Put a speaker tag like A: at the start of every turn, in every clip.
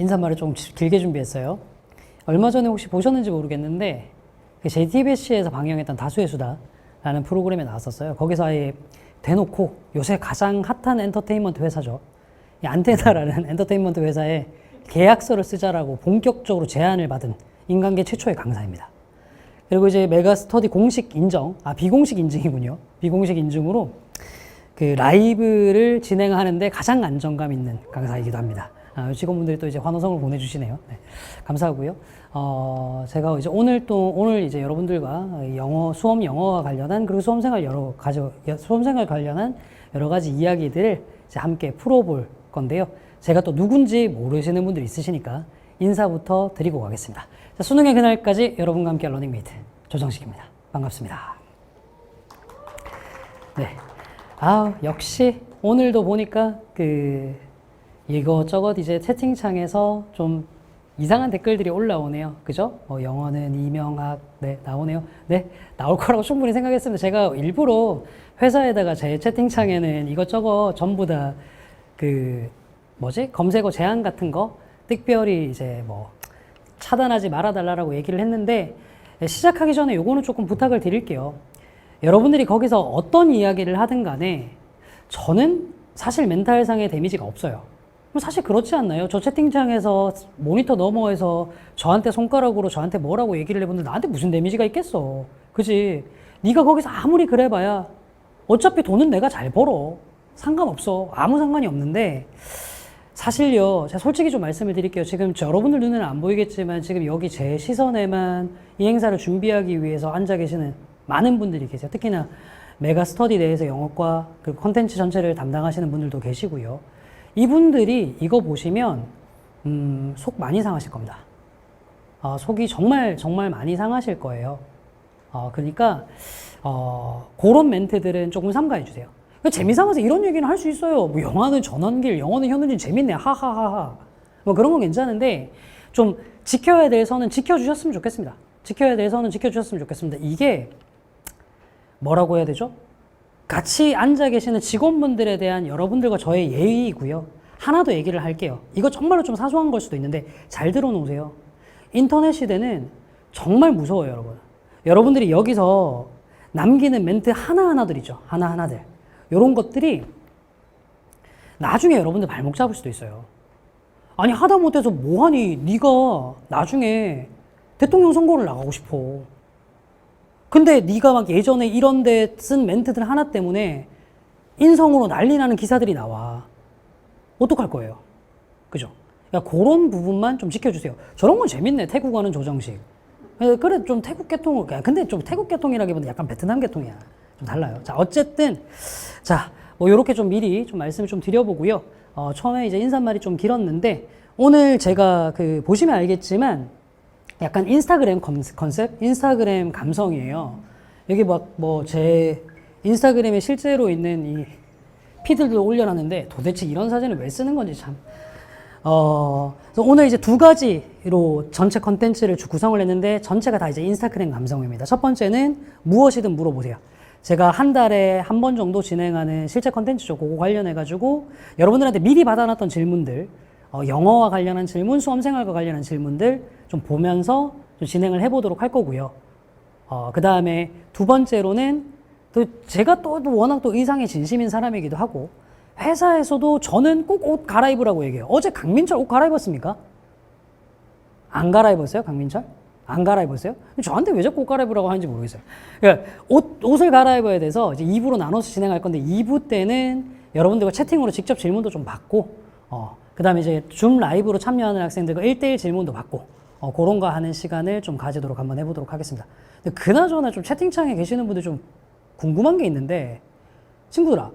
A: 인사말을 좀 길게 준비했어요. 얼마 전에 혹시 보셨는지 모르겠는데 그 JTBC에서 방영했던 다수의 수다라는 프로그램에 나왔었어요. 거기서 아예 대놓고 요새 가장 핫한 엔터테인먼트 회사죠. 이 안테나라는 엔터테인먼트 회사에 계약서를 쓰자라고 본격적으로 제안을 받은 인간계 최초의 강사입니다. 그리고 이제 메가스터디 공식 인정, 비공식 인증이군요. 비공식 인증으로 그 라이브를 진행하는데 가장 안정감 있는 강사이기도 합니다. 직원분들이 또 이제 환호성을 보내주시네요. 네, 감사하고요. 제가 이제 오늘 이제 여러분들과 수험 영어와 관련한 그리고 수험생활 관련한 여러 가지 이야기들을 이제 함께 풀어볼 건데요. 제가 또 누군지 모르시는 분들이 있으시니까 인사부터 드리고 가겠습니다. 자, 수능의 그날까지 여러분과 함께 러닝메이트 조정식입니다. 반갑습니다. 네. 역시 오늘도 보니까 이것저것 이제 채팅창에서 좀 이상한 댓글들이 올라오네요. 그죠? 영어는 이명학, 네, 나오네요. 네, 나올 거라고 충분히 생각했습니다. 제가 일부러 회사에다가 제 채팅창에는 이것저것 전부 다 검색어 제한 같은 거 특별히 이제 차단하지 말아달라고 얘기를 했는데, 시작하기 전에 요거는 조금 부탁을 드릴게요. 여러분들이 거기서 어떤 이야기를 하든 간에 저는 사실 멘탈상의 데미지가 없어요. 사실 그렇지 않나요? 저 채팅창에서 모니터 너머에서 저한테 손가락으로 저한테 뭐라고 얘기를 해보는데 나한테 무슨 데미지가 있겠어. 그지? 네가 거기서 아무리 그래봐야 어차피 돈은 내가 잘 벌어. 상관없어. 아무 상관이 없는데, 사실요, 제가 솔직히 좀 말씀을 드릴게요. 지금 여러분들 눈에는 안 보이겠지만 지금 여기 제 시선에만 이 행사를 준비하기 위해서 앉아 계시는 많은 분들이 계세요. 특히나 메가스터디 내에서 영어과 그 콘텐츠 전체를 담당하시는 분들도 계시고요. 이분들이 이거 보시면 속 많이 상하실 겁니다. 속이 정말 정말 많이 상하실 거예요. 그러니까 그런 멘트들은 조금 삼가해 주세요. 재미삼아서 이런 얘기는 할 수 있어요. 영화는 전원길, 영어는 현우진 재밌네, 하하하하. 그런 건 괜찮은데 좀 지켜야 될 선은 지켜주셨으면 좋겠습니다. 지켜야 될 선은 지켜주셨으면 좋겠습니다. 이게 뭐라고 해야 되죠? 같이 앉아 계시는 직원분들에 대한 여러분들과 저의 예의이고요. 하나 더 얘기를 할게요. 이거 정말로 좀 사소한 걸 수도 있는데 잘 들어놓으세요. 인터넷 시대는 정말 무서워요, 여러분. 여러분들이 여기서 남기는 멘트 하나하나들 있죠. 하나하나들. 이런 것들이 나중에 여러분들 발목 잡을 수도 있어요. 아니, 하다 못해서 뭐하니? 네가 나중에 대통령 선거를 나가고 싶어. 근데 네가 막 예전에 이런 데 쓴 멘트들 하나 때문에 인성으로 난리 나는 기사들이 나와. 어떡할 거예요? 그죠? 그러니까 그런 부분만 좀 지켜주세요. 저런 건 재밌네. 태국 가는 조정식. 그래, 좀 태국 계통, 근데 좀 태국 계통이라기보다 약간 베트남 계통이야. 좀 달라요. 자, 어쨌든, 요렇게 좀 미리 좀 말씀을 좀 드려보고요. 처음에 이제 인사말이 좀 길었는데, 오늘 제가 보시면 알겠지만, 약간 인스타그램 컨셉? 인스타그램 감성이에요. 여기 제 인스타그램에 실제로 있는 이 피들도 올려놨는데 도대체 이런 사진을 왜 쓰는 건지 참. 그래서 오늘 이제 두 가지로 전체 컨텐츠를 구성을 했는데 전체가 다 이제 인스타그램 감성입니다. 첫 번째는 무엇이든 물어보세요. 제가 한 달에 한 번 정도 진행하는 실제 컨텐츠죠. 그거 관련해가지고 여러분들한테 미리 받아놨던 질문들, 영어와 관련한 질문, 수험생활과 관련한 질문들 좀 보면서 좀 진행을 해보도록 할 거고요. 그 다음에 두 번째로는 또 제가 또 워낙 또 의상에 진심인 사람이기도 하고 회사에서도 저는 꼭 옷 갈아입으라고 얘기해요. 어제 강민철 옷 갈아입었습니까? 안 갈아입었어요? 강민철? 안 갈아입었어요? 저한테 왜 자꾸 옷 갈아입으라고 하는지 모르겠어요. 그러니까 옷을 갈아입어야 돼서 이제 2부로 나눠서 진행할 건데 2부 때는 여러분들과 채팅으로 직접 질문도 좀 받고 그 다음에 이제 줌 라이브로 참여하는 학생들과 1대1 질문도 받고 그런 거 하는 시간을 좀 가지도록 한번 해보도록 하겠습니다. 근데 그나저나 좀 채팅창에 계시는 분들 좀 궁금한 게 있는데, 친구들아,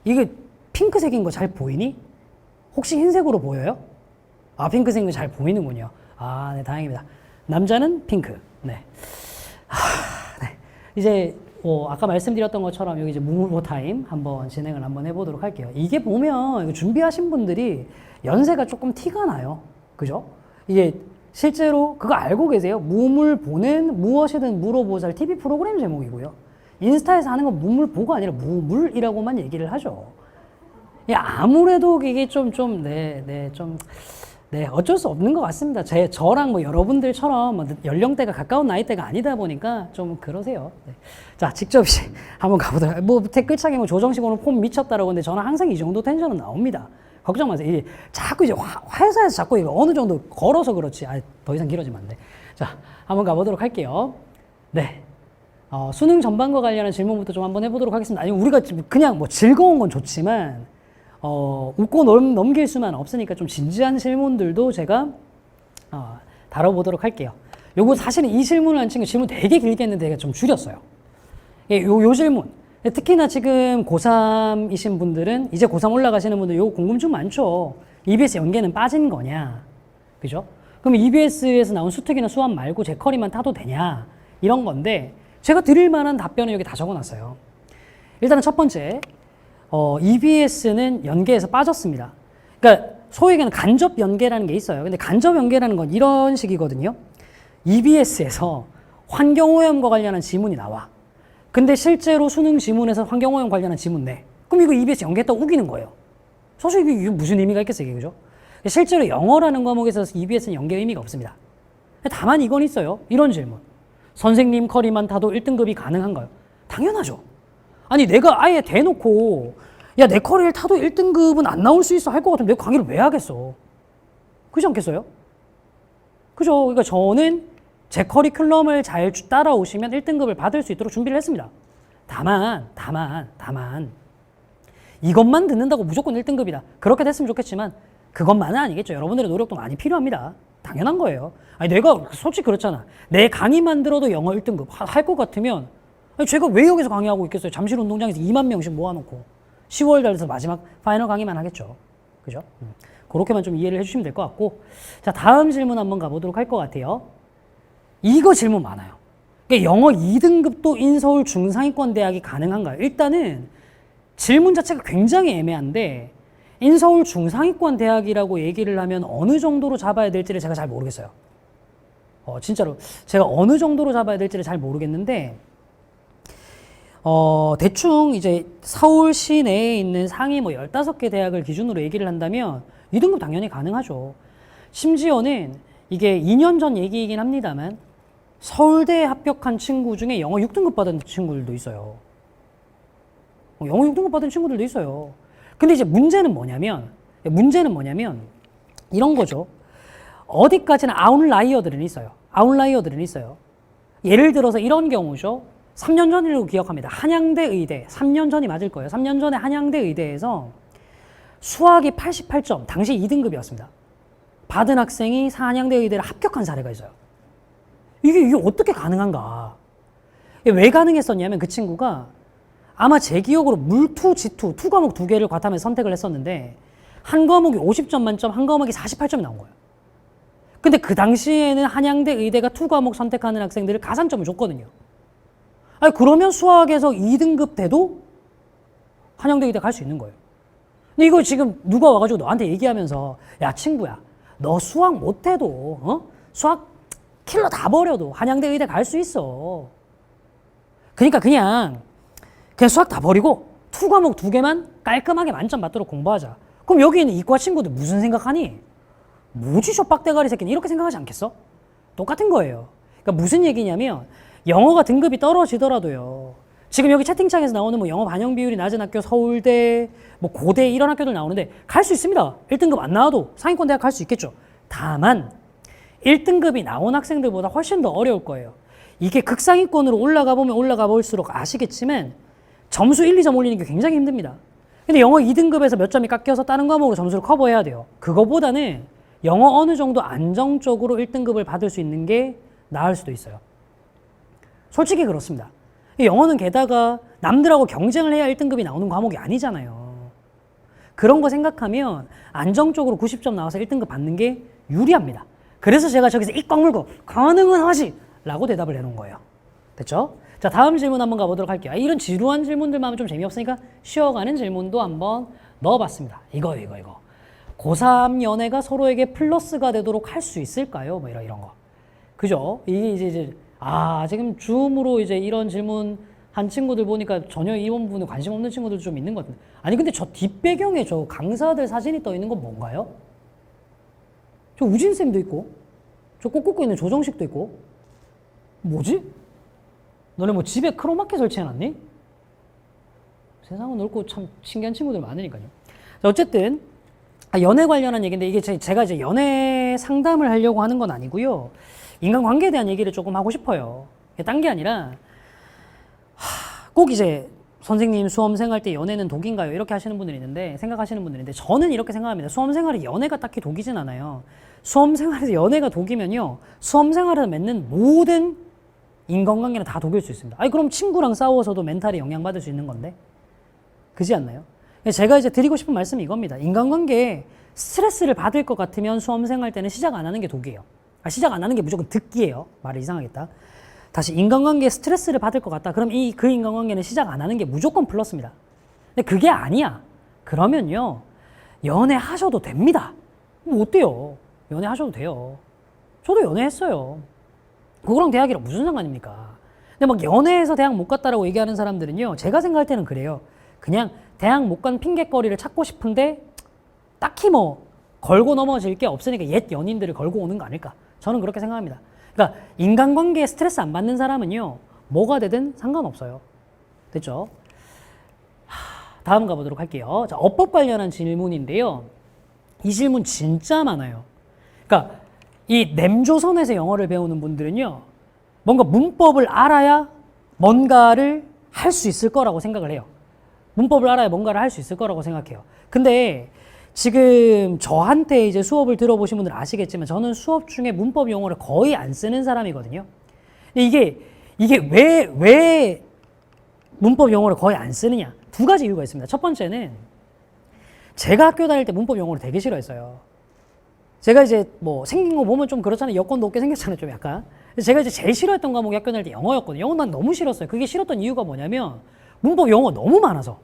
A: 이게 핑크색인 거 잘 보이니? 혹시 흰색으로 보여요? 핑크색인 거 잘 보이는군요. 네, 다행입니다. 남자는 핑크. 네. 네. 이제 아까 말씀드렸던 것처럼 여기 이제 무물보 타임 한번 진행을 한번 해보도록 할게요. 이게 보면 이거 준비하신 분들이 연세가 조금 티가 나요. 그죠? 이게 실제로 그거 알고 계세요? 무물보는 무엇이든 물어보살 TV 프로그램 제목이고요. 인스타에서 하는 건 무물보가 아니라 무물이라고만 얘기를 하죠. 아무래도 이게 좀 네, 어쩔 수 없는 것 같습니다. 저랑 뭐 여러분들처럼 뭐 연령대가 가까운 나이대가 아니다 보니까 좀 그러세요. 네. 자, 직접 이제 한번 가보도록. 뭐 댓글창에 뭐 조정식 오늘 폼 미쳤다라고 하는데 저는 항상 이 정도 텐션은 나옵니다. 걱정 마세요. 이게 자꾸 이제 회사에서 자꾸 이거 어느 정도 걸어서 그렇지. 더 이상 길어지면 안 돼. 자, 한번 가보도록 할게요. 네. 수능 전반과 관련한 질문부터 좀 한번 해보도록 하겠습니다. 아니, 우리가 그냥 뭐 즐거운 건 좋지만, 웃고 넘길 수만 없으니까 좀 진지한 질문들도 제가, 다뤄보도록 할게요. 요거 사실은 이 질문을 한 친구 질문 되게 길게 했는데 제가 좀 줄였어요. 예, 요 질문. 특히나 지금 고3이신 분들은, 이제 고3 올라가시는 분들 요 궁금증 많죠. EBS 연계는 빠진 거냐. 그죠? 그럼 EBS에서 나온 수특이나 수학 말고 제커리만 타도 되냐. 이런 건데, 제가 드릴 만한 답변을 여기 다 적어놨어요. 일단은 첫 번째, EBS는 연계에서 빠졌습니다. 그러니까 소위 얘기하는 간접 연계라는 게 있어요. 근데 간접 연계라는 건 이런 식이거든요. EBS에서 환경오염과 관련한 지문이 나와. 근데 실제로 수능 지문에서 환경오염 관련한 지문 내. 그럼 이거 EBS 연계했다고 우기는 거예요. 사실 이게 무슨 의미가 있겠어요, 이게, 그죠? 실제로 영어라는 과목에서 EBS는 연계 의미가 없습니다. 다만 이건 있어요. 이런 질문. 선생님 커리만 타도 1등급이 가능한가요? 당연하죠. 아니, 내가 아예 대놓고, 야, 내 커리를 타도 1등급은 안 나올 수 있어 할 것 같으면 내가 강의를 왜 하겠어? 그렇지 않겠어요? 그죠? 그러니까 저는 제 커리큘럼을 잘 따라오시면 1등급을 받을 수 있도록 준비를 했습니다. 다만, 이것만 듣는다고 무조건 1등급이다. 그렇게 됐으면 좋겠지만, 그것만은 아니겠죠. 여러분들의 노력도 많이 필요합니다. 당연한 거예요. 아니, 내가 솔직히 그렇잖아. 내 강의만 들어도 영어 1등급 할 것 같으면, 아니, 제가 왜 여기서 강의하고 있겠어요? 잠실 운동장에서 2만 명씩 모아놓고 10월 달에서 마지막 파이널 강의만 하겠죠. 그죠? 그렇게만 좀 이해를 해주시면 될 것 같고. 자, 다음 질문 한번 가보도록 할 것 같아요. 이거 질문 많아요. 그러니까 영어 2등급도 인서울 중상위권 대학이 가능한가요? 일단은 질문 자체가 굉장히 애매한데, 인서울 중상위권 대학이라고 얘기를 하면 어느 정도로 잡아야 될지를 제가 잘 모르겠어요. 진짜로 제가 어느 정도로 잡아야 될지를 잘 모르겠는데, 대충 이제 서울시 내에 있는 상위 뭐 15개 대학을 기준으로 얘기를 한다면 2등급 당연히 가능하죠. 심지어는 이게 2년 전 얘기이긴 합니다만 서울대에 합격한 친구 중에 영어 6등급 받은 친구들도 있어요. 영어 6등급 받은 친구들도 있어요. 근데 이제 문제는 뭐냐면 이런 거죠. 어디까지나 아웃라이어들은 있어요. 예를 들어서 이런 경우죠. 3년 전으로 기억합니다. 한양대 의대, 3년 전이 맞을 거예요. 3년 전에 한양대 의대에서 수학이 88점, 당시 2등급이었습니다. 받은 학생이 한양대 의대를 합격한 사례가 있어요. 이게 어떻게 가능한가? 왜 가능했었냐면 그 친구가 아마 제 기억으로 물투, 지투, 투 과목 2개를 과탐해서 선택을 했었는데 한 과목이 50점 만점, 한 과목이 48점이 나온 거예요. 근데 그 당시에는 한양대 의대가 투 과목 선택하는 학생들을 가산점을 줬거든요. 아니, 그러면 수학에서 2등급 돼도 한양대 의대 갈 수 있는 거예요. 근데 이거 지금 누가 와가지고 너한테 얘기하면서, 야, 친구야, 너 수학 못해도, 수학 킬러 다 버려도 한양대 의대 갈 수 있어. 그러니까 그냥 수학 다 버리고 투 과목 2개만 깔끔하게 만점 받도록 공부하자. 그럼 여기 있는 이과 친구들 무슨 생각하니? 뭐지 저 빡대가리 새끼는, 이렇게 생각하지 않겠어? 똑같은 거예요. 그러니까 무슨 얘기냐면 영어가 등급이 떨어지더라도요. 지금 여기 채팅창에서 나오는 뭐 영어 반영 비율이 낮은 학교, 서울대, 뭐 고대 이런 학교들 나오는데 갈 수 있습니다. 1등급 안 나와도 상위권 대학 갈 수 있겠죠. 다만 1등급이 나온 학생들보다 훨씬 더 어려울 거예요. 이게 극상위권으로 올라가 보면 올라가 볼수록 아시겠지만 점수 1, 2점 올리는 게 굉장히 힘듭니다. 근데 영어 2등급에서 몇 점이 깎여서 다른 과목으로 점수를 커버해야 돼요. 그거보다는 영어 어느 정도 안정적으로 1등급을 받을 수 있는 게 나을 수도 있어요. 솔직히 그렇습니다. 영어는 게다가 남들하고 경쟁을 해야 1등급이 나오는 과목이 아니잖아요. 그런 거 생각하면 안정적으로 90점 나와서 1등급 받는 게 유리합니다. 그래서 제가 저기서 입 꽉 물고 가능은 하지 라고 대답을 해놓은 거예요. 됐죠? 자, 다음 질문 한번 가보도록 할게요. 이런 지루한 질문들만 하면 좀 재미없으니까 쉬어가는 질문도 한번 넣어봤습니다. 이거. 고3 연애가 서로에게 플러스가 되도록 할 수 있을까요? 뭐 이런 거. 그죠? 이게 이제 지금 줌으로 이제 이런 질문 한 친구들 보니까 전혀 이 부분에 관심 없는 친구들도 좀 있는 것 같은데. 아니, 근데 저 뒷배경에 저 강사들 사진이 떠 있는 건 뭔가요? 저 우진쌤도 있고, 저 꽂고 있는 조정식도 있고, 뭐지? 너네 뭐 집에 크로마키 설치해놨니? 세상은 넓고 참 신기한 친구들 많으니까요. 자, 어쨌든 연애 관련한 얘기인데 이게 제가 이제 연애 상담을 하려고 하는 건 아니고요. 인간관계에 대한 얘기를 조금 하고 싶어요. 딴 게 아니라 꼭 이제 선생님 수험생 할 때 연애는 독인가요? 이렇게 하시는 분들이 있는데 생각하시는 분들이 있는데 저는 이렇게 생각합니다. 수험생활이 연애가 딱히 독이진 않아요. 수험생활에서 연애가 독이면요. 수험생활에서 맺는 모든 인간관계는 다 독일 수 있습니다. 아니 그럼 친구랑 싸워서도 멘탈이 영향받을 수 있는 건데 그지 않나요? 제가 이제 드리고 싶은 말씀이 이겁니다. 인간관계에 스트레스를 받을 것 같으면 수험생활 때는 시작 안 하는 게 독이에요. 시작 안 하는 게 무조건 득기예요. 말을 이상하겠다. 다시 인간관계에 스트레스를 받을 것 같다. 그럼 그 인간관계는 시작 안 하는 게 무조건 플러스입니다. 근데 그게 아니야. 그러면요. 연애하셔도 됩니다. 뭐 어때요? 연애하셔도 돼요. 저도 연애했어요. 그거랑 대학이랑 무슨 상관입니까? 근데 막 연애해서 대학 못 갔다라고 얘기하는 사람들은요. 제가 생각할 때는 그래요. 그냥 대학 못 간 핑계거리를 찾고 싶은데 딱히 뭐 걸고 넘어질 게 없으니까 옛 연인들을 걸고 오는 거 아닐까? 저는 그렇게 생각합니다. 그러니까 인간관계에 스트레스 안 받는 사람은요. 뭐가 되든 상관없어요. 됐죠? 다음 가보도록 할게요. 자, 어법 관련한 질문인데요. 이 질문 진짜 많아요. 그러니까 이 냄조선에서 영어를 배우는 분들은요. 뭔가 문법을 알아야 뭔가를 할 수 있을 거라고 생각을 해요. 문법을 알아야 뭔가를 할 수 있을 거라고 생각해요. 근데 지금 저한테 이제 수업을 들어보신 분들은 아시겠지만 저는 수업 중에 문법 용어를 거의 안 쓰는 사람이거든요. 이게 왜 문법 용어를 거의 안 쓰느냐? 두 가지 이유가 있습니다. 첫 번째는 제가 학교 다닐 때 문법 용어를 되게 싫어했어요. 제가 이제 뭐 생긴 거 보면 좀 그렇잖아요. 여권도 없게 생겼잖아요. 좀 약간. 제가 이제 제일 싫어했던 과목이 학교 다닐 때 영어였거든요. 영어 난 너무 싫었어요. 그게 싫었던 이유가 뭐냐면 문법 용어 너무 많아서.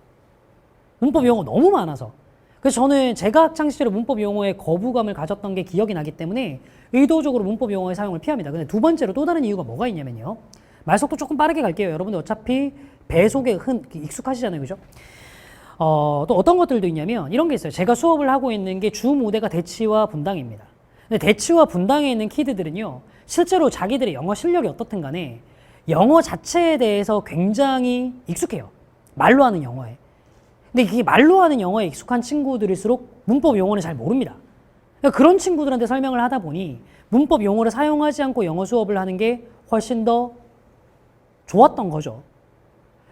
A: 문법 용어 너무 많아서. 그래서 저는 제가 학창시절에 문법 용어에 거부감을 가졌던 게 기억이 나기 때문에 의도적으로 문법 용어의 사용을 피합니다. 근데 두 번째로 또 다른 이유가 뭐가 있냐면요. 말속도 조금 빠르게 갈게요. 여러분들 어차피 배속에 익숙하시잖아요. 그죠? 또 어떤 것들도 있냐면 이런 게 있어요. 제가 수업을 하고 있는 게 주 모대가 대치와 분당입니다. 근데 대치와 분당에 있는 키드들은요. 실제로 자기들의 영어 실력이 어떻든 간에 영어 자체에 대해서 굉장히 익숙해요. 말로 하는 영어에. 근데 이게 말로 하는 영어에 익숙한 친구들일수록 문법 용어는 잘 모릅니다. 그러니까 그런 친구들한테 설명을 하다 보니 문법 용어를 사용하지 않고 영어 수업을 하는 게 훨씬 더 좋았던 거죠.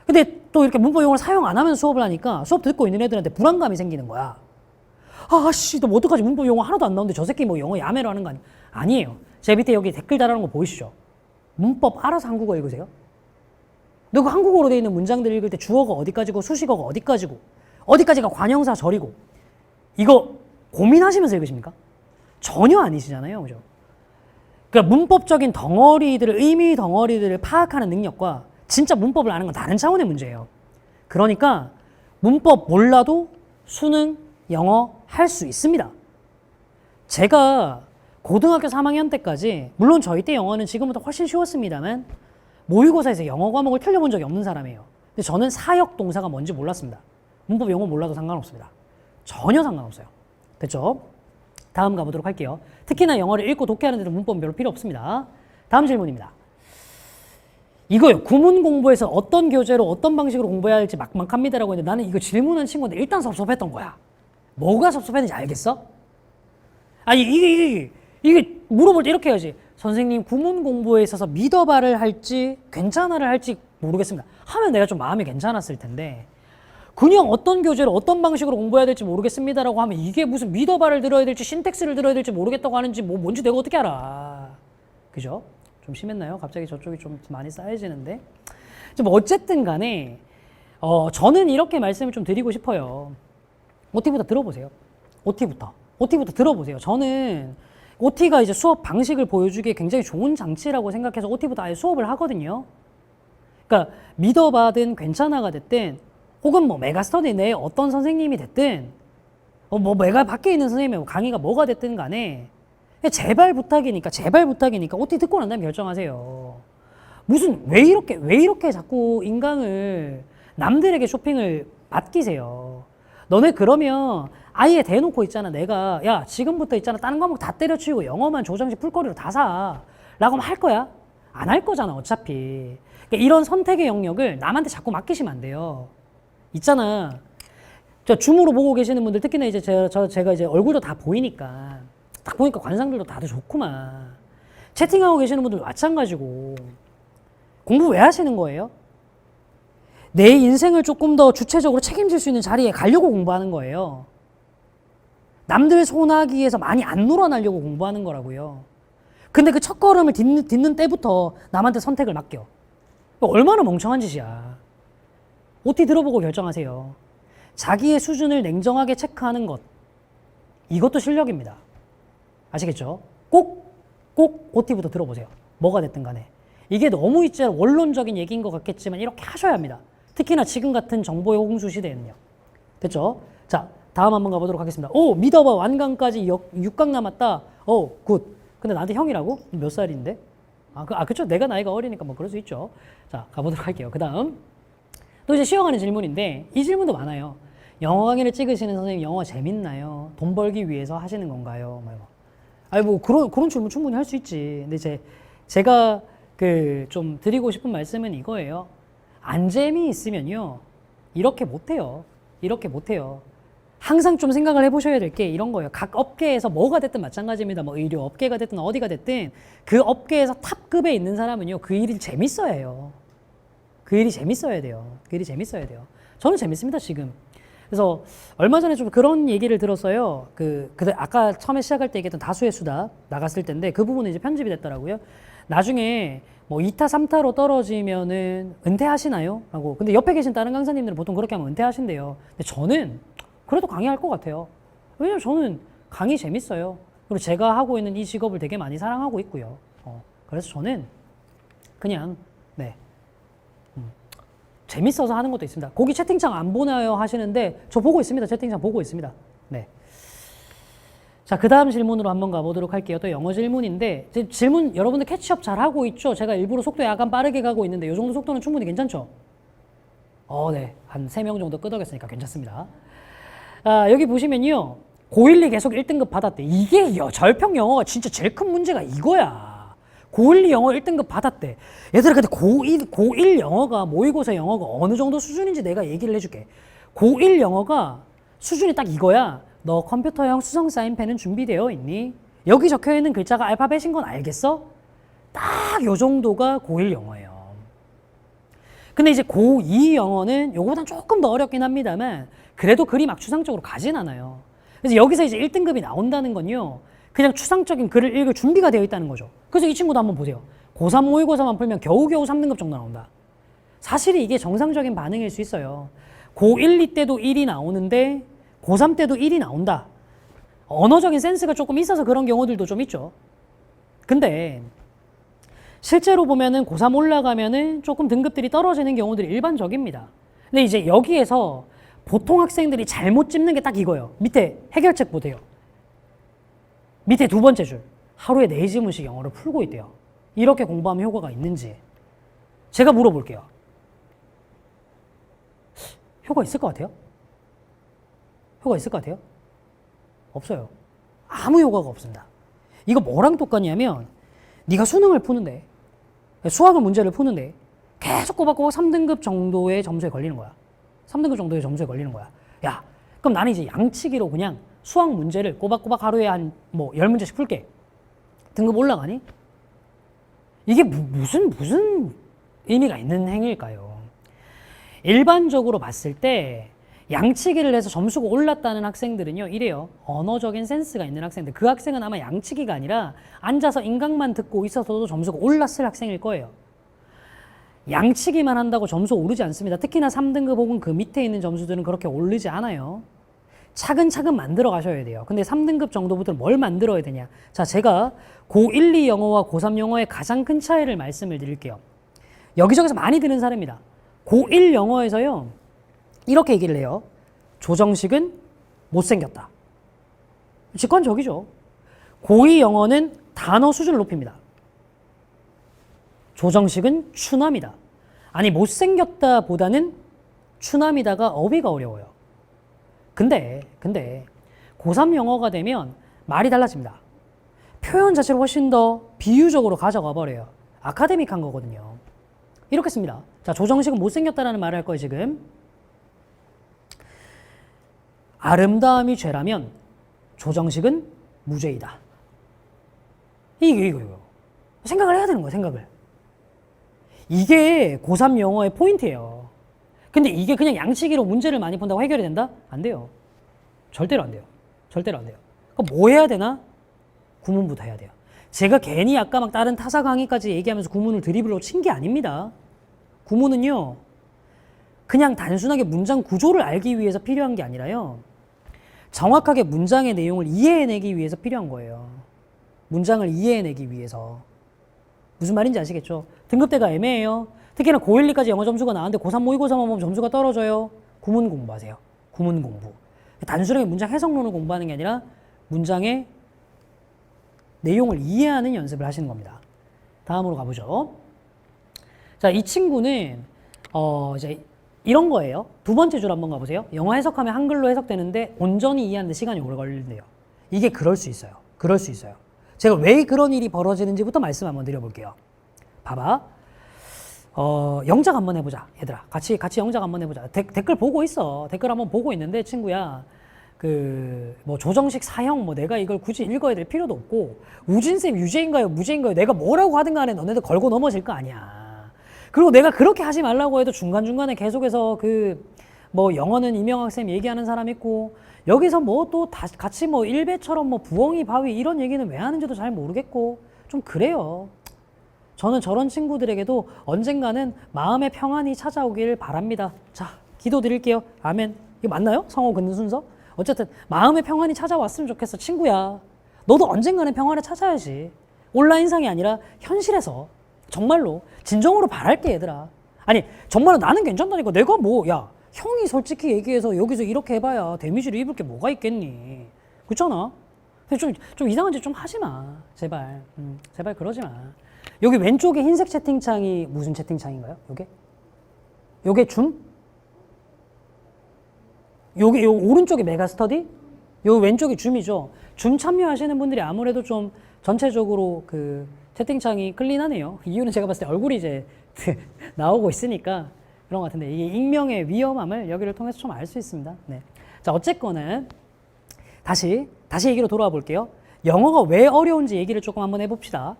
A: 근데 또 이렇게 문법 용어를 사용 안 하면 수업을 하니까 수업 듣고 있는 애들한테 불안감이 생기는 거야. 너 뭐 어떡하지? 문법 용어 하나도 안 나오는데 저 새끼 뭐 영어 야매로 하는 거 아니에요. 제 밑에 여기 댓글 달아놓은 거 보이시죠? 문법 알아서 한국어 읽으세요. 너 그 한국어로 되어 있는 문장들 읽을 때 주어가 어디까지고 수식어가 어디까지고 어디까지가 관형사 절이고 이거 고민하시면서 읽으십니까? 전혀 아니시잖아요. 그죠? 그러니까 문법적인 덩어리들을 의미 덩어리들을 파악하는 능력과 진짜 문법을 아는 건 다른 차원의 문제예요. 그러니까 문법 몰라도 수능, 영어 할 수 있습니다. 제가 고등학교 3학년 때까지 물론 저희 때 영어는 지금보다 훨씬 쉬웠습니다만 모의고사에서 영어 과목을 틀려본 적이 없는 사람이에요. 근데 저는 사역 동사가 뭔지 몰랐습니다. 문법 용어 몰라도 상관없습니다. 전혀 상관없어요. 됐죠? 다음 가보도록 할게요. 특히나 영어를 읽고 독해하는 데는 문법은 별로 필요 없습니다. 다음 질문입니다. 이거요. 구문 공부에서 어떤 교재로 어떤 방식으로 공부해야 할지 막막합니다라고 했는데 나는 이거 질문한 친구인데 일단 섭섭했던 거야. 뭐가 섭섭했는지 알겠어? 아니 이게 물어볼 때 이렇게 해야지. 선생님 구문 공부에 있어서 믿어봐를 할지 괜찮아를 할지 모르겠습니다. 하면 내가 좀 마음이 괜찮았을 텐데 그냥 어떤 교재로 어떤 방식으로 공부해야 될지 모르겠습니다라고 하면 이게 무슨 믿어봐를 들어야 될지 신텍스를 들어야 될지 모르겠다고 하는지 뭔지 내가 어떻게 알아. 그죠? 좀 심했나요? 갑자기 저쪽이 좀 많이 쌓여지는데 좀 어쨌든 간에 저는 이렇게 말씀을 좀 드리고 싶어요. OT부터 들어보세요. OT부터 들어보세요. 저는 OT가 이제 수업 방식을 보여주기에 굉장히 좋은 장치라고 생각해서 OT부터 아예 수업을 하거든요. 그러니까 믿어봐든 괜찮아가 됐든 혹은 뭐 메가스터디 내 어떤 선생님이 됐든 뭐 메가 밖에 있는 선생님의 강의가 뭐가 됐든 간에 제발 부탁이니까 OT 듣고 난 다음에 결정하세요. 무슨 왜 이렇게 자꾸 인강을 남들에게 쇼핑을 맡기세요. 너네 그러면 아예 대놓고 있잖아. 내가 야 지금부터 있잖아. 다른 과목 다 때려치우고 영어만 조정식 풀거리로 다 사. 라고 하면 할 거야? 안 할 거잖아 어차피. 그러니까 이런 선택의 영역을 남한테 자꾸 맡기시면 안 돼요. 있잖아. 저 줌으로 보고 계시는 분들 특히나 이제 제가 이제 얼굴도 다 보이니까 딱 보니까 관상들도 다들 좋구만. 채팅하고 계시는 분들 마찬가지고. 공부 왜 하시는 거예요? 내 인생을 조금 더 주체적으로 책임질 수 있는 자리에 가려고 공부하는 거예요. 남들 손아귀에서 많이 안 놀아나려고 공부하는 거라고요. 근데 그 첫걸음을 딛는 때부터 남한테 선택을 맡겨. 얼마나 멍청한 짓이야. OT 들어보고 결정하세요. 자기의 수준을 냉정하게 체크하는 것. 이것도 실력입니다. 아시겠죠? 꼭 OT부터 들어보세요. 뭐가 됐든 간에. 이게 너무 이제 원론적인 얘기인 것 같겠지만 이렇게 하셔야 합니다. 특히나 지금 같은 정보의 홍수 시대에는요. 됐죠? 자, 다음 한번 가보도록 하겠습니다. 오, 믿어봐. 완강까지 6강 남았다. 오, 굿. 근데 나한테 형이라고? 몇 살인데? 그쵸. 내가 나이가 어리니까 뭐 그럴 수 있죠. 자, 가보도록 할게요. 그 다음. 또 이제 쉬어가는 질문인데, 이 질문도 많아요. 영어 강의를 찍으시는 선생님, 영어 재밌나요? 돈 벌기 위해서 하시는 건가요? 뭐 그런 질문 충분히 할 수 있지. 근데 제가 좀 드리고 싶은 말씀은 이거예요. 안 재미있으면요. 이렇게 못해요. 항상 좀 생각을 해보셔야 될 게 이런 거예요. 각 업계에서 뭐가 됐든 마찬가지입니다. 뭐 의료 업계가 됐든 어디가 됐든 그 업계에서 탑급에 있는 사람은요. 그 일이 재밌어야 해요. 그 일이 재밌어야 돼요. 저는 재밌습니다, 지금. 그래서 얼마 전에 좀 그런 얘기를 들었어요. 아까 처음에 시작할 때 얘기했던 다수의 수다 나갔을 텐데 그 부분은 이제 편집이 됐더라고요. 나중에 뭐 2타, 3타로 떨어지면은 은퇴하시나요? 라고. 근데 옆에 계신 다른 강사님들은 보통 그렇게 하면 은퇴하신대요. 근데 저는 그래도 강의할 것 같아요. 왜냐면 저는 강의 재밌어요. 그리고 제가 하고 있는 이 직업을 되게 많이 사랑하고 있고요. 그래서 저는 그냥, 재밌어서 하는 것도 있습니다. 거기 채팅창 안 보나요? 하시는데 저 보고 있습니다. 채팅창 보고 있습니다. 네. 자, 그 다음 질문으로 한번 가보도록 할게요. 또 영어 질문인데 질문 여러분들 캐치업 잘 하고 있죠? 제가 일부러 속도 약간 빠르게 가고 있는데 이 정도 속도는 충분히 괜찮죠? 네. 한 3명 정도 끄덕였으니까 괜찮습니다. 여기 보시면요. 고1이 계속 1등급 받았대. 이게 절평 영어가 진짜 제일 큰 문제가 이거야. 고1 영어 1등급 받았대. 얘들아, 근데 고1 영어가, 모의고사 영어가 어느 정도 수준인지 내가 얘기를 해줄게. 고1 영어가 수준이 딱 이거야. 너 컴퓨터형 수성 사인펜은 준비되어 있니? 여기 적혀 있는 글자가 알파벳인 건 알겠어? 딱 요 정도가 고1 영어예요. 근데 이제 고2 영어는 요거보단 조금 더 어렵긴 합니다만 그래도 그리 막 추상적으로 가진 않아요. 그래서 여기서 이제 1등급이 나온다는 건요. 그냥 추상적인 글을 읽을 준비가 되어 있다는 거죠. 그래서 이 친구도 한번 보세요. 고3 모의고사만 풀면 겨우겨우 3등급 정도 나온다. 사실 이게 정상적인 반응일 수 있어요. 고1, 2 때도 1이 나오는데 고3 때도 1이 나온다. 언어적인 센스가 조금 있어서 그런 경우들도 좀 있죠. 근데 실제로 보면은 고3 올라가면은 조금 등급들이 떨어지는 경우들이 일반적입니다. 근데 이제 여기에서 보통 학생들이 잘못 짚는 게 딱 이거예요. 밑에 해결책 보세요. 밑에 두 번째 줄. 하루에 4지문씩 영어를 풀고 있대요. 이렇게 공부하면 효과가 있는지. 제가 물어볼게요. 효과 있을 것 같아요? 없어요. 아무 효과가 없습니다. 이거 뭐랑 똑같냐면 네가 수능을 푸는데 수학을 문제를 푸는데 계속 꼬박꼬박 3등급 정도의 점수에 걸리는 거야. 야, 그럼 나는 이제 양치기로 그냥 수학 문제를 꼬박꼬박 하루에 한 10문제씩 풀게. 등급 올라가니? 이게 무슨 의미가 있는 행위일까요? 일반적으로 봤을 때 양치기를 해서 점수가 올랐다는 학생들은요, 이래요. 언어적인 센스가 있는 학생들. 그 학생은 아마 양치기가 아니라 앉아서 인강만 듣고 있어서도 점수가 올랐을 학생일 거예요. 양치기만 한다고 점수 오르지 않습니다. 특히나 3등급 혹은 그 밑에 있는 점수들은 그렇게 오르지 않아요. 차근차근 만들어 가셔야 돼요. 근데 3등급 정도부터는 뭘 만들어야 되냐. 자, 제가 고1, 2 영어와 고3 영어의 가장 큰 차이를 말씀을 드릴게요. 여기저기서 많이 들은 사례입니다. 고1 영어에서요, 이렇게 얘기를 해요. 조정식은 못생겼다. 직관적이죠. 고2 영어는 단어 수준을 높입니다. 조정식은 추남이다. 아니, 못생겼다 보다는 추남이다가 어휘가 어려워요. 근데 고3 영어가 되면 말이 달라집니다. 표현 자체를 훨씬 더 비유적으로 가져가 버려요. 아카데믹한 거거든요. 이렇게 씁니다. 자, 조정식은 못생겼다라는 말을 할 거예요, 지금. 아름다움이 죄라면 조정식은 무죄이다. 이거. 생각을 해야 되는 거야, 생각을. 이게 고3 영어의 포인트예요. 근데 이게 그냥 양치기로 문제를 많이 푼다고 해결이 된다? 안 돼요. 절대로 안 돼요. 절대로 안 돼요. 그럼 뭐 해야 되나? 구문부터 해야 돼요. 제가 괜히 아까 막 다른 타사 강의까지 얘기하면서 구문을 드리블로 친 게 아닙니다. 구문은요, 그냥 단순하게 문장 구조를 알기 위해서 필요한 게 아니라요, 정확하게 문장의 내용을 이해해내기 위해서 필요한 거예요. 문장을 이해해내기 위해서. 무슨 말인지 아시겠죠? 등급대가 애매해요. 특히나 고1, 2까지 영어 점수가 나왔는데 고3, 모의고사만 보면 점수가 떨어져요. 구문 공부하세요. 구문 공부. 단순하게 문장 해석론을 공부하는 게 아니라 문장의 내용을 이해하는 연습을 하시는 겁니다. 다음으로 가보죠. 자, 이 친구는 이제 이런 거예요. 두 번째 줄 한번 가보세요. 영어 해석하면 한글로 해석되는데 온전히 이해하는데 시간이 오래 걸린대요. 이게 그럴 수 있어요. 그럴 수 있어요. 제가 왜 그런 일이 벌어지는지부터 말씀 한번 드려볼게요. 봐봐. 영작 한번 해보자. 얘들아. 같이 영작 한번 해보자. 댓글 보고 있어. 댓글 한번 보고 있는데, 친구야. 뭐 조정식 사형, 뭐 내가 이걸 굳이 읽어야 될 필요도 없고, 우진쌤 유죄인가요? 무죄인가요? 내가 뭐라고 하든 간에 너네들 걸고 넘어질 거 아니야. 그리고 내가 그렇게 하지 말라고 해도 중간중간에 계속해서 뭐 영어는 이명학 쌤 얘기하는 사람 있고, 여기서 뭐 또 같이 뭐 일베처럼 뭐 부엉이 바위 이런 얘기는 왜 하는지도 잘 모르겠고, 좀 그래요. 저는 저런 친구들에게도 언젠가는 마음의 평안이 찾아오길 바랍니다. 자, 기도 드릴게요. 아멘. 이거 맞나요? 성호 긋는 순서? 어쨌든 마음의 평안이 찾아왔으면 좋겠어. 친구야, 너도 언젠가는 평안을 찾아야지. 온라인상이 아니라 현실에서. 정말로 진정으로 바랄게, 얘들아. 아니, 정말로 나는 괜찮다니까. 내가 뭐, 야, 형이 솔직히 얘기해서 여기서 이렇게 해봐야 데미지를 입을 게 뭐가 있겠니? 그렇잖아? 좀 이상한 짓 좀 하지 마. 제발. 제발 그러지 마. 여기 왼쪽에 흰색 채팅창이 무슨 채팅창인가요? 요게 줌? 요 오른쪽이 메가스터디? 요 왼쪽이 줌이죠. 줌 참여하시는 분들이 아무래도 좀 전체적으로 채팅창이 클린하네요. 이유는 제가 봤을 때 얼굴이 이제 나오고 있으니까 그런 것 같은데, 이게 익명의 위험함을 여기를 통해서 좀 알 수 있습니다. 네. 자, 어쨌거나 다시 얘기로 돌아와 볼게요. 영어가 왜 어려운지 얘기를 조금 한번 해봅시다.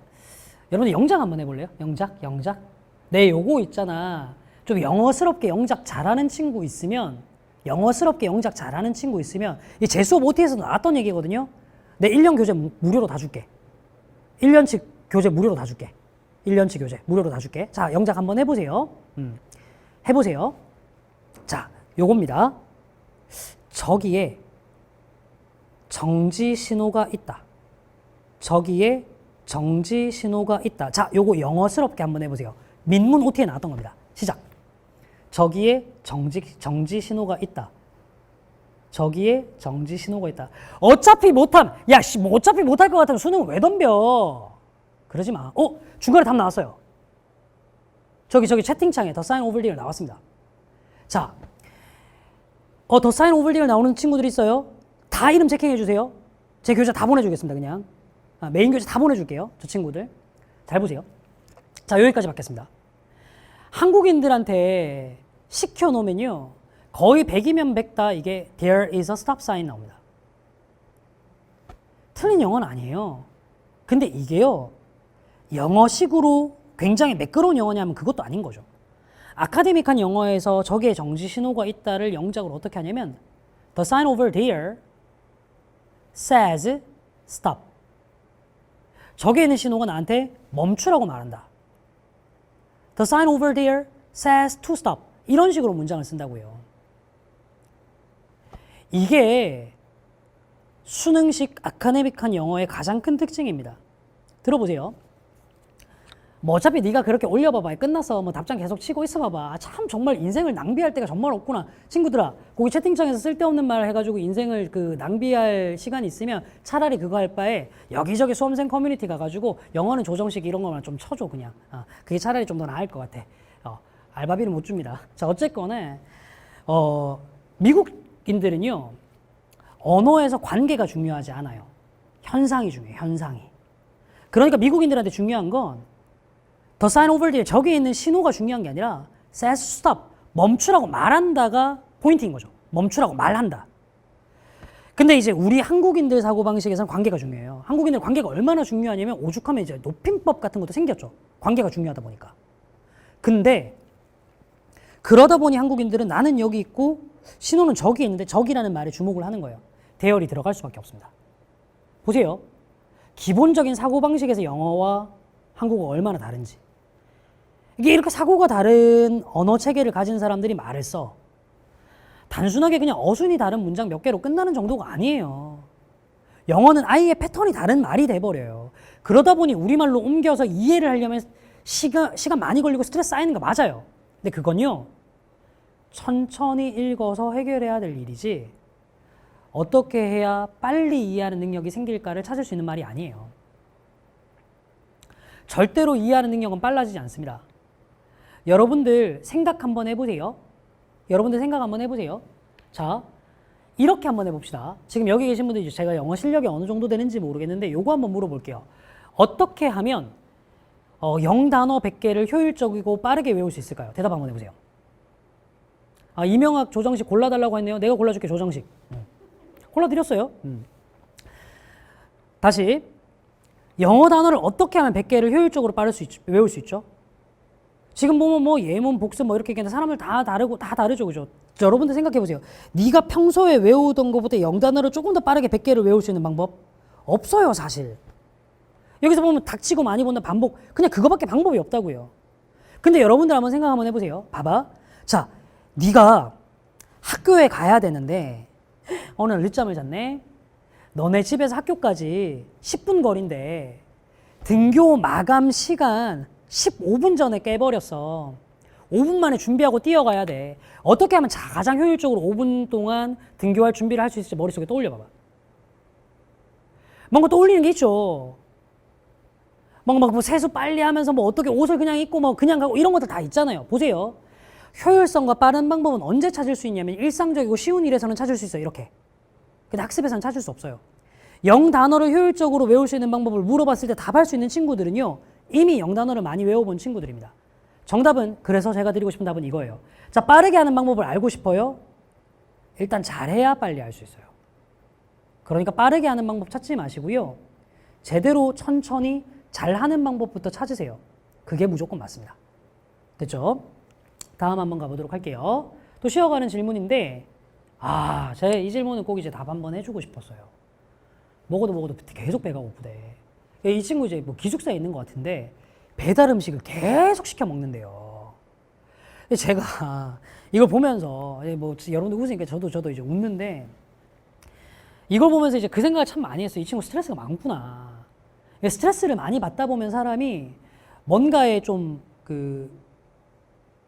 A: 여러분들 영작 한번 해볼래요? 영작? 네, 요거 있잖아. 좀 영어스럽게 영작 잘하는 친구 있으면, 이 제 수업 OT에서 나왔던 얘기거든요. 내 1년 교재 무료로 다 줄게. 1년치 교재 무료로 다 줄게. 1년치 교재 무료로 다 줄게. 자, 영작 한번 해보세요. 해보세요. 자, 요겁니다. 저기에 정지 신호가 있다. 저기에 정지 신호가 있다. 자, 요거 영어스럽게 한번 해보세요. 민문 OT에 나왔던 겁니다. 시작. 저기에 정지 신호가 있다. 저기에 정지 신호가 있다. 어차피 못함. 야, 뭐 어차피 못할 것 같으면 수능 왜 덤벼? 그러지 마. 중간에 답 나왔어요. 저기 채팅창에 더 사인 오블 디얼 나왔습니다. 자, 더 사인 오블 디얼 나오는 친구들이 있어요. 다 이름 체킹해 주세요. 제 교재 다 보내주겠습니다. 그냥 메인 교재 다 보내줄게요. 저 친구들 잘 보세요. 자, 여기까지 받겠습니다. 한국인들한테 시켜놓으면요, 거의 100이면 100 다 이게 there is a stop sign 나옵니다. 틀린 영어는 아니에요. 근데 이게요, 영어식으로 굉장히 매끄러운 영어냐면 그것도 아닌 거죠. 아카데믹한 영어에서 저기에 정지 신호가 있다를 영작으로 어떻게 하냐면 the sign over there says stop. 저기에 있는 신호가 나한테 멈추라고 말한다. The sign over there says to stop. 이런 식으로 문장을 쓴다고요. 이게 수능식 아카데믹한 영어의 가장 큰 특징입니다. 들어보세요. 뭐 어차피 네가 그렇게 올려봐봐. 끝나서 뭐 답장 계속 치고 있어봐봐. 참 정말 인생을 낭비할 때가 정말 없구나. 친구들아, 거기 채팅창에서 쓸데없는 말 해가지고 인생을 낭비할 시간이 있으면 차라리 그거 할 바에 여기저기 수험생 커뮤니티 가가지고 영어는 조정식 이런 거만 좀 쳐줘 그냥. 그게 차라리 좀 더 나을 것 같아. 알바비는 못 줍니다. 자, 어쨌거나 미국인들은요, 언어에서 관계가 중요하지 않아요. 현상이 중요해요. 현상이. 그러니까 미국인들한테 중요한 건 the sign over there, 저기에 있는 신호가 중요한 게 아니라 says stop, 멈추라고 말한다가 포인트인 거죠. 멈추라고 말한다. 근데 이제 우리 한국인들 사고방식에서는 관계가 중요해요. 한국인들 관계가 얼마나 중요하냐면 오죽하면 이제 높임법 같은 것도 생겼죠. 관계가 중요하다 보니까. 근데 그러다 보니 한국인들은 나는 여기 있고 신호는 저기 있는데 저기라는 말에 주목을 하는 거예요. 대열이 들어갈 수밖에 없습니다. 보세요. 기본적인 사고방식에서 영어와 한국어가 얼마나 다른지. 이게 이렇게 사고가 다른 언어 체계를 가진 사람들이 말을 써. 단순하게 그냥 어순이 다른 문장 몇 개로 끝나는 정도가 아니에요. 영어는 아예 패턴이 다른 말이 돼버려요. 그러다 보니 우리말로 옮겨서 이해를 하려면 시간 많이 걸리고 스트레스 쌓이는 거 맞아요. 근데 그건요, 천천히 읽어서 해결해야 될 일이지 어떻게 해야 빨리 이해하는 능력이 생길까를 찾을 수 있는 말이 아니에요. 절대로 이해하는 능력은 빨라지지 않습니다. 여러분들 생각 한번 해보세요. 자, 이렇게 한번 해봅시다. 지금 여기 계신 분들 제가 영어 실력이 어느 정도 되는지 모르겠는데 요거 한번 물어볼게요. 어떻게 하면 0단어 100개를 효율적이고 빠르게 외울 수 있을까요? 대답 한번 해보세요. 아, 이명학, 조정식 골라달라고 했네요. 내가 골라줄게, 조정식. 골라드렸어요. 다시, 영어 단어를 어떻게 하면 100개를 효율적으로 외울 수 있죠? 지금 보면 뭐 예문, 복습 뭐 이렇게 얘기하는데 사람들 다 다르죠, 그죠? 여러분들 생각해보세요. 네가 평소에 외우던 것보다 0단어를 조금 더 빠르게 100개를 외울 수 있는 방법? 없어요, 사실. 여기서 보면 닥치고 많이 본다, 반복. 그냥 그거밖에 방법이 없다고요. 근데 여러분들 한번 생각 한번 해보세요. 봐봐. 자, 네가 학교에 가야 되는데 오늘 늦잠을 잤네. 너네 집에서 학교까지 10분 거리인데 등교 마감 시간 15분 전에 깨버렸어. 5분 만에 준비하고 뛰어가야 돼. 어떻게 하면 가장 효율적으로 5분 동안 등교할 준비를 할 수 있을지 머릿속에 떠올려봐봐. 뭔가 떠올리는 게 있죠. 뭔가 뭐 세수 빨리 하면서 뭐 어떻게 옷을 그냥 입고 뭐 그냥 가고 이런 것들 다 있잖아요. 보세요. 효율성과 빠른 방법은 언제 찾을 수 있냐면 일상적이고 쉬운 일에서는 찾을 수 있어요. 이렇게. 근데 학습에서는 찾을 수 없어요. 0단어를 효율적으로 외울 수 있는 방법을 물어봤을 때 답할 수 있는 친구들은요, 이미 0단어를 많이 외워본 친구들입니다. 정답은, 그래서 제가 드리고 싶은 답은 이거예요. 자, 빠르게 하는 방법을 알고 싶어요? 일단 잘해야 빨리 알 수 있어요. 그러니까 빠르게 하는 방법 찾지 마시고요. 제대로 천천히 잘하는 방법부터 찾으세요. 그게 무조건 맞습니다. 됐죠? 다음 한번 가보도록 할게요. 또 쉬어가는 질문인데, 제가 이 질문은 꼭 이제 답 한번 해주고 싶었어요. 먹어도 계속 배가 고프대. 이 친구 이제 뭐 기숙사에 있는 것 같은데 배달 음식을 계속 시켜 먹는데요. 제가 이걸 보면서 뭐 여러분들 웃으니까 저도 이제 웃는데, 이걸 보면서 이제 그 생각을 참 많이 했어요. 이 친구 스트레스가 많구나. 스트레스를 많이 받다 보면 사람이 뭔가에 좀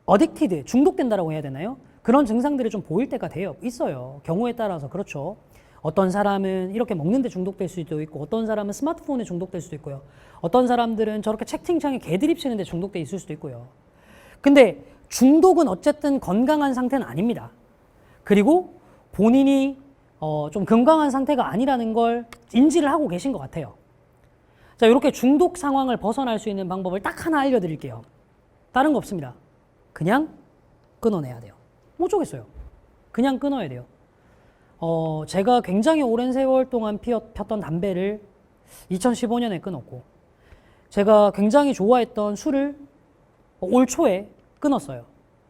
A: 어딕티드, 중독된다라고 해야 되나요? 그런 증상들이 좀 보일 때가 있어요. 경우에 따라서. 그렇죠. 어떤 사람은 이렇게 먹는 데 중독될 수도 있고, 어떤 사람은 스마트폰에 중독될 수도 있고요. 어떤 사람들은 저렇게 채팅창에 개드립 치는 데 중독돼 있을 수도 있고요. 근데 중독은 어쨌든 건강한 상태는 아닙니다. 그리고 본인이 좀 건강한 상태가 아니라는 걸 인지를 하고 계신 것 같아요. 자, 이렇게 중독 상황을 벗어날 수 있는 방법을 딱 하나 알려드릴게요. 다른 거 없습니다. 그냥 끊어내야 돼요. 못 쪼겠어요. 그냥 끊어야 돼요. 제가 굉장히 오랜 세월 동안 폈던 담배를 2015년에 끊었고, 제가 굉장히 좋아했던 술을 올 초에 끊었어요.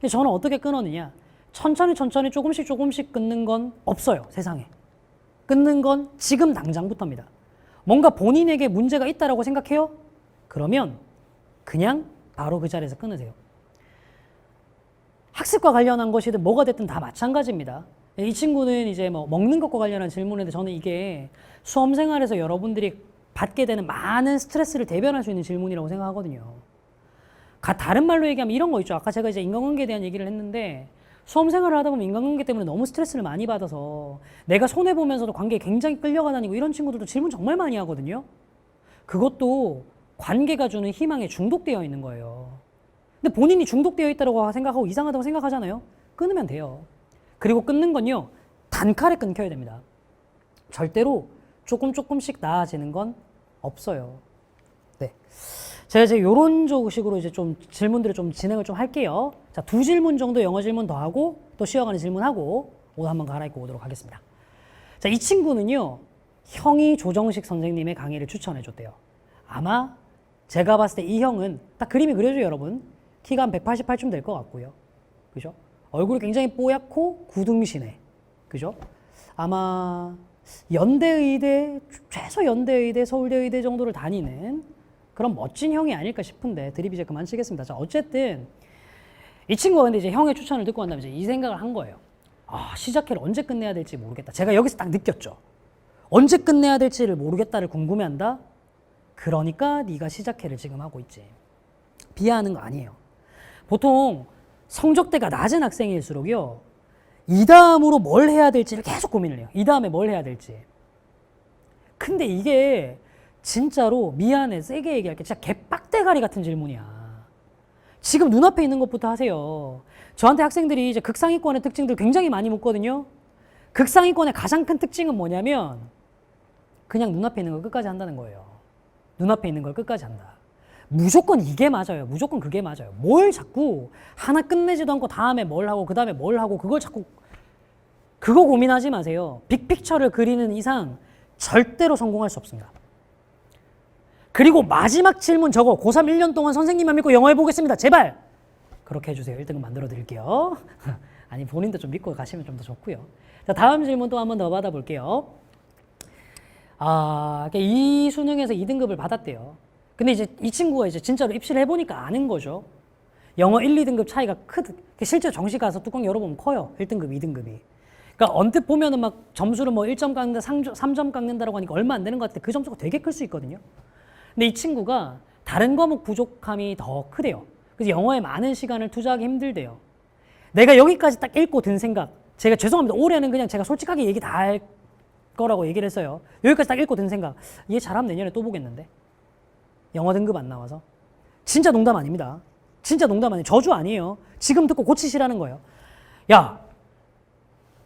A: 저는 어떻게 끊었느냐? 천천히 조금씩 끊는 건 없어요, 세상에. 끊는 건 지금 당장부터입니다. 뭔가 본인에게 문제가 있다라고 생각해요? 그러면 그냥 바로 그 자리에서 끊으세요. 학습과 관련한 것이든 뭐가 됐든 다 마찬가지입니다. 이 친구는 이제 뭐 먹는 것과 관련한 질문인데, 저는 이게 수험 생활에서 여러분들이 받게 되는 많은 스트레스를 대변할 수 있는 질문이라고 생각하거든요. 다른 말로 얘기하면 이런 거 있죠. 아까 제가 이제 인간관계에 대한 얘기를 했는데, 수험 생활을 하다 보면 인간관계 때문에 너무 스트레스를 많이 받아서 내가 손해보면서도 관계에 굉장히 끌려가 다니고 이런 친구들도 질문 정말 많이 하거든요. 그것도 관계가 주는 희망에 중독되어 있는 거예요. 근데 본인이 중독되어 있다고 생각하고 이상하다고 생각하잖아요. 끊으면 돼요. 그리고 끊는 건요, 단칼에 끊겨야 됩니다. 절대로 조금씩 나아지는 건 없어요. 네. 제가 이제 요런 식으로 이제 좀 질문들을 좀 진행을 좀 할게요. 자, 2질문 정도 영어 질문 더 하고 또 쉬어가는 질문하고 옷 한번 갈아입고 오도록 하겠습니다. 자, 이 친구는요, 형이 조정식 선생님의 강의를 추천해 줬대요. 아마 제가 봤을 때 이 형은 딱 그림이 그려져요, 여러분. 키가 한 188쯤 될 것 같고요. 그죠? 얼굴이 굉장히 뽀얗고 구둥신해. 그죠? 아마 연대의대, 최소 연대의대, 서울대의대 정도를 다니는 그런 멋진 형이 아닐까 싶은데 드립 이제 그만 치겠습니다. 자, 어쨌든 이 친구가 근데 이제 형의 추천을 듣고 난 다음에 이제 이 생각을 한 거예요. 아, 시작회를 언제 끝내야 될지 모르겠다. 제가 여기서 딱 느꼈죠. 언제 끝내야 될지를 모르겠다를 궁금해한다. 그러니까 네가 시작회를 지금 하고 있지. 비하하는 거 아니에요. 보통 성적대가 낮은 학생일수록요, 이 다음으로 뭘 해야 될지를 계속 고민을 해요. 이 다음에 뭘 해야 될지. 근데 이게 진짜로 미안해, 세게 얘기할게. 진짜 개빡대가리 같은 질문이야. 지금 눈앞에 있는 것부터 하세요. 저한테 학생들이 이제 극상위권의 특징들 굉장히 많이 묻거든요. 극상위권의 가장 큰 특징은 뭐냐면 그냥 눈앞에 있는 걸 끝까지 한다는 거예요. 눈앞에 있는 걸 끝까지 한다. 무조건 이게 맞아요. 무조건 그게 맞아요. 뭘 자꾸 하나 끝내지도 않고 다음에 뭘 하고 그 다음에 뭘 하고 그걸 자꾸 그거 고민하지 마세요. 빅픽처를 그리는 이상 절대로 성공할 수 없습니다. 그리고 마지막 질문 저거 고3 1년 동안 선생님만 믿고 영어 해보겠습니다. 제발 그렇게 해주세요. 1등급 만들어 드릴게요. 아니 본인도 좀 믿고 가시면 좀 더 좋고요. 자, 다음 질문 또 한 번 더 받아볼게요. 이 수능에서 2등급을 받았대요. 근데 이제 이 친구가 이제 진짜로 입시를 해보니까 아는 거죠. 영어 1, 2등급 차이가 실제 정시 가서 뚜껑 열어보면 커요. 1등급, 2등급이. 그러니까 언뜻 보면은 막 점수를 뭐 1점 깎는다, 3점 깎는다라고 하니까 얼마 안 되는 것 같은데 그 점수가 되게 클 수 있거든요. 근데 이 친구가 다른 과목 부족함이 더 크대요. 그래서 영어에 많은 시간을 투자하기 힘들대요. 내가 여기까지 딱 읽고 든 생각, 제가 죄송합니다. 올해는 그냥 제가 솔직하게 얘기 다 할 거라고 얘기를 했어요. 여기까지 딱 읽고 든 생각, 얘 잘하면 내년에 또 보겠는데? 영어 등급 안 나와서. 진짜 농담 아닙니다. 진짜 농담 아니에요. 저주 아니에요. 지금 듣고 고치시라는 거예요. 야,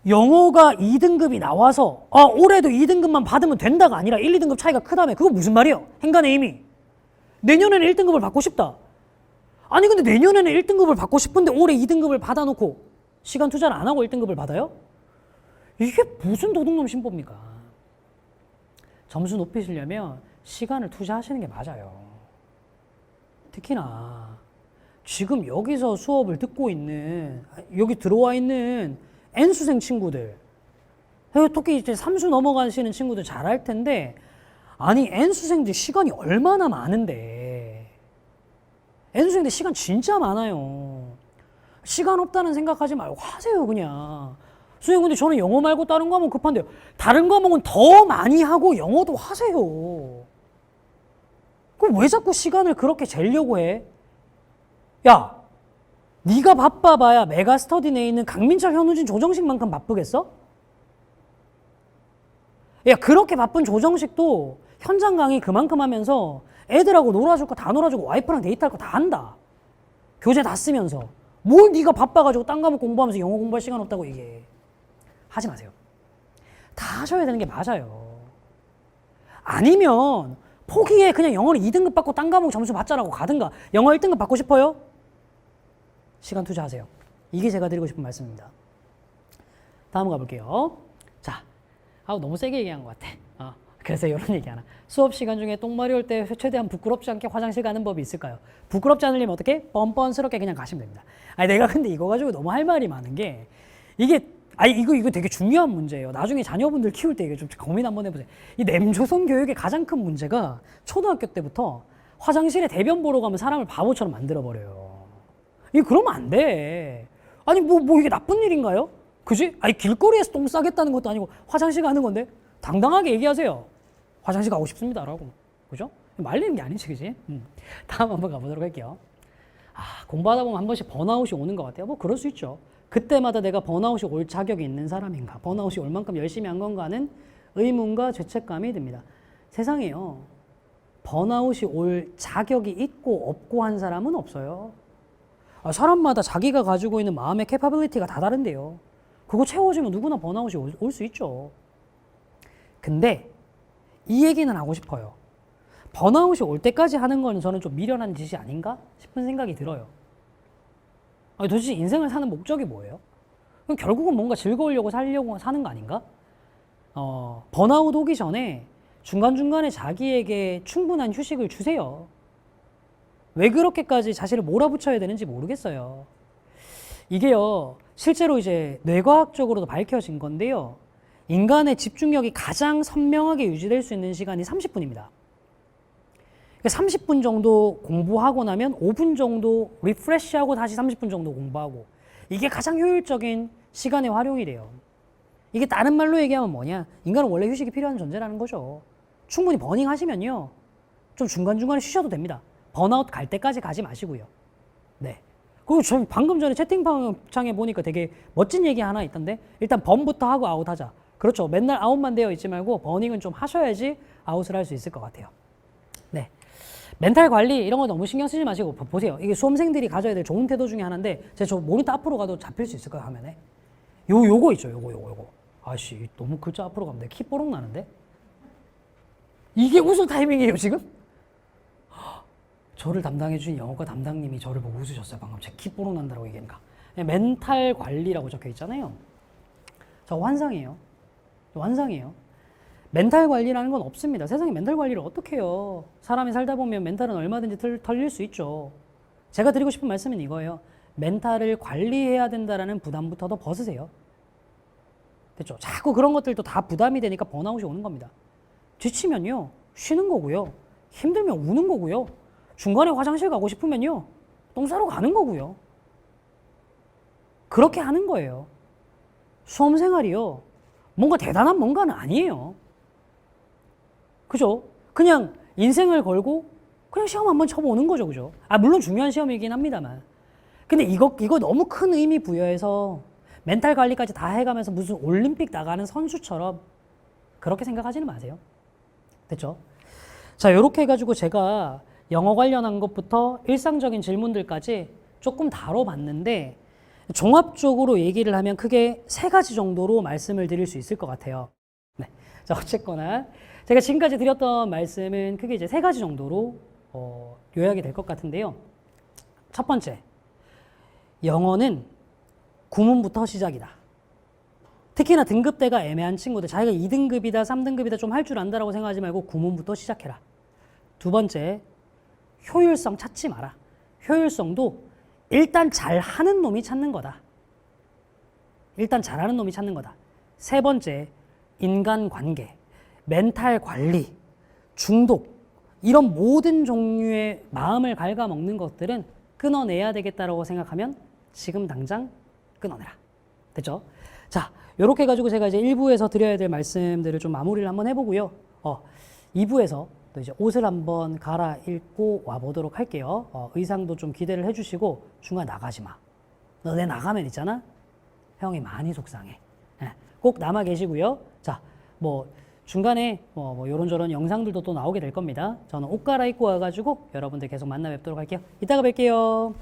A: 영어가 2등급이 나와서 올해도 2등급만 받으면 된다가 아니라 1, 2등급 차이가 크다며. 그거 무슨 말이에요? 행간의 의미. 내년에는 1등급을 받고 싶다. 아니 근데 내년에는 1등급을 받고 싶은데 올해 2등급을 받아놓고 시간 투자를 안 하고 1등급을 받아요? 이게 무슨 도둑놈 신법입니까? 점수 높이시려면 시간을 투자하시는 게 맞아요. 특히나 지금 여기서 수업을 듣고 있는, 여기 들어와 있는 N수생 친구들, 특히 이제 3수 넘어가시는 친구들 잘 알 텐데, 아니 N수생들 시간이 얼마나 많은데, N수생들 시간 진짜 많아요. 시간 없다는 생각하지 말고 하세요. 그냥 선생님 근데 저는 영어 말고 다른 과목 급한데요. 다른 과목은 더 많이 하고 영어도 하세요. 그럼 왜 자꾸 시간을 그렇게 재려고 해? 야, 네가 바빠봐야 메가스터디 내에 있는 강민철, 현우진, 조정식만큼 바쁘겠어? 야, 그렇게 바쁜 조정식도 현장 강의 그만큼 하면서 애들하고 놀아줄 거 다 놀아주고 와이프랑 데이트할 거 다 한다. 교재 다 쓰면서. 뭘 네가 바빠가지고 딴 과목 공부하면서 영어 공부할 시간 없다고 얘기해. 하지 마세요. 다 하셔야 되는 게 맞아요. 아니면 포기해. 그냥 영어를 2등급 받고 딴 과목 점수 받자라고 가든가. 영어 1등급 받고 싶어요? 시간 투자하세요. 이게 제가 드리고 싶은 말씀입니다. 다음 가볼게요. 자, 너무 세게 얘기한 것 같아. 그래서 이런 얘기 하나. 수업 시간 중에 똥마리 올 때 최대한 부끄럽지 않게 화장실 가는 법이 있을까요? 부끄럽지 않으려면 어떻게? 뻔뻔스럽게 그냥 가시면 됩니다. 아니 내가 근데 이거 가지고 너무 할 말이 많은 게, 이게 이거 되게 중요한 문제예요. 나중에 자녀분들 키울 때 이게 좀 고민 한번 해보세요. 이 냄조선 교육의 가장 큰 문제가 초등학교 때부터 화장실에 대변 보러 가면 사람을 바보처럼 만들어버려요. 이게 그러면 안 돼. 아니 뭐 이게 나쁜 일인가요? 그지? 아니 길거리에서 똥 싸겠다는 것도 아니고 화장실 가는 건데 당당하게 얘기하세요. 화장실 가고 싶습니다 라고. 그죠? 말리는 게 아니지, 그지? 다음 한번 가보도록 할게요. 공부하다 보면 한 번씩 번아웃이 오는 것 같아요. 뭐 그럴 수 있죠. 그때마다 내가 번아웃이 올 자격이 있는 사람인가, 번아웃이 올 만큼 열심히 한 건가 하는 의문과 죄책감이 듭니다. 세상에요, 번아웃이 올 자격이 있고 없고 한 사람은 없어요. 사람마다 자기가 가지고 있는 마음의 캐파빌리티가 다 다른데요. 그거 채워지면 누구나 번아웃이 올 수 있죠. 근데 이 얘기는 하고 싶어요. 번아웃이 올 때까지 하는 건 저는 좀 미련한 짓이 아닌가 싶은 생각이 들어요. 아니, 도대체 인생을 사는 목적이 뭐예요? 그럼 결국은 뭔가 즐거우려고 살려고 사는 거 아닌가? 번아웃 오기 전에 중간중간에 자기에게 충분한 휴식을 주세요. 왜 그렇게까지 자신을 몰아붙여야 되는지 모르겠어요. 이게요, 실제로 이제 뇌과학적으로도 밝혀진 건데요. 인간의 집중력이 가장 선명하게 유지될 수 있는 시간이 30분입니다. 30분 정도 공부하고 나면 5분 정도 리프레시하고 다시 30분 정도 공부하고, 이게 가장 효율적인 시간의 활용이래요. 이게 다른 말로 얘기하면 뭐냐? 인간은 원래 휴식이 필요한 존재라는 거죠. 충분히 버닝 하시면요, 좀 중간중간에 쉬셔도 됩니다. 번아웃 갈 때까지 가지 마시고요. 네. 그리고 저 방금 전에 채팅방창에 보니까 되게 멋진 얘기 하나 있던데, 일단 번부터 하고 아웃 하자. 그렇죠. 맨날 아웃만 되어 있지 말고 버닝은 좀 하셔야지 아웃을 할 수 있을 것 같아요. 네. 멘탈 관리 이런 거 너무 신경 쓰지 마시고 보세요. 이게 수험생들이 가져야 될 좋은 태도 중에 하나인데, 제가 저 모니터 앞으로 가도 잡힐 수 있을까요, 화면에? 요거 있죠. 요거. 아씨, 너무 글자 앞으로 가면 내 키 뽀록 나는데? 이게 웃을 타이밍이에요, 지금? 저를 담당해주신 영어과 담당님이 저를 보고 웃으셨어요. 방금 제 키 뽀록 난다고 얘기하니까. 멘탈 관리라고 적혀 있잖아요. 저 환상이에요. 멘탈 관리라는 건 없습니다. 세상에 멘탈 관리를 어떻게 해요? 사람이 살다 보면 멘탈은 얼마든지 털릴 수 있죠. 제가 드리고 싶은 말씀은 이거예요. 멘탈을 관리해야 된다라는 부담부터도 벗으세요. 됐죠? 자꾸 그런 것들도 다 부담이 되니까 번아웃이 오는 겁니다. 지치면요, 쉬는 거고요. 힘들면 우는 거고요. 중간에 화장실 가고 싶으면요, 똥 싸러 가는 거고요. 그렇게 하는 거예요. 수험생활이요, 뭔가 대단한 뭔가는 아니에요. 그죠? 그냥 인생을 걸고 그냥 시험 한번 쳐보는 거죠. 그죠? 물론 중요한 시험이긴 합니다만. 근데 이거 너무 큰 의미 부여해서 멘탈 관리까지 다 해가면서 무슨 올림픽 나가는 선수처럼 그렇게 생각하지는 마세요. 됐죠? 자, 요렇게 해가지고 제가 영어 관련한 것부터 일상적인 질문들까지 조금 다뤄봤는데, 종합적으로 얘기를 하면 크게 3가지 정도로 말씀을 드릴 수 있을 것 같아요. 네. 자, 어쨌거나 제가 지금까지 드렸던 말씀은 크게 이제 3가지 정도로 요약이 될 것 같은데요. 첫 번째, 영어는 구문부터 시작이다. 특히나 등급대가 애매한 친구들, 자기가 2등급이다, 3등급이다 좀 할 줄 안다라고 생각하지 말고 구문부터 시작해라. 두 번째, 효율성 찾지 마라. 효율성도 일단 잘하는 놈이 찾는 거다. 세 번째, 인간관계, 멘탈 관리, 중독, 이런 모든 종류의 마음을 갉아먹는 것들은 끊어내야 되겠다라고 생각하면 지금 당장 끊어내라. 됐죠? 자, 요렇게 해가지고 제가 이제 1부에서 드려야 될 말씀들을 좀 마무리를 한번 해보고요. 2부에서 또 이제 옷을 한번 갈아입고 와보도록 할게요. 의상도 좀 기대를 해주시고, 중간에 나가지 마. 너네 나가면 있잖아, 형이 많이 속상해. 꼭 남아 계시고요. 자, 뭐 중간에 뭐 요런저런 영상들도 또 나오게 될 겁니다. 저는 옷 갈아입고 와가지고 여러분들 계속 만나 뵙도록 할게요. 이따가 뵐게요.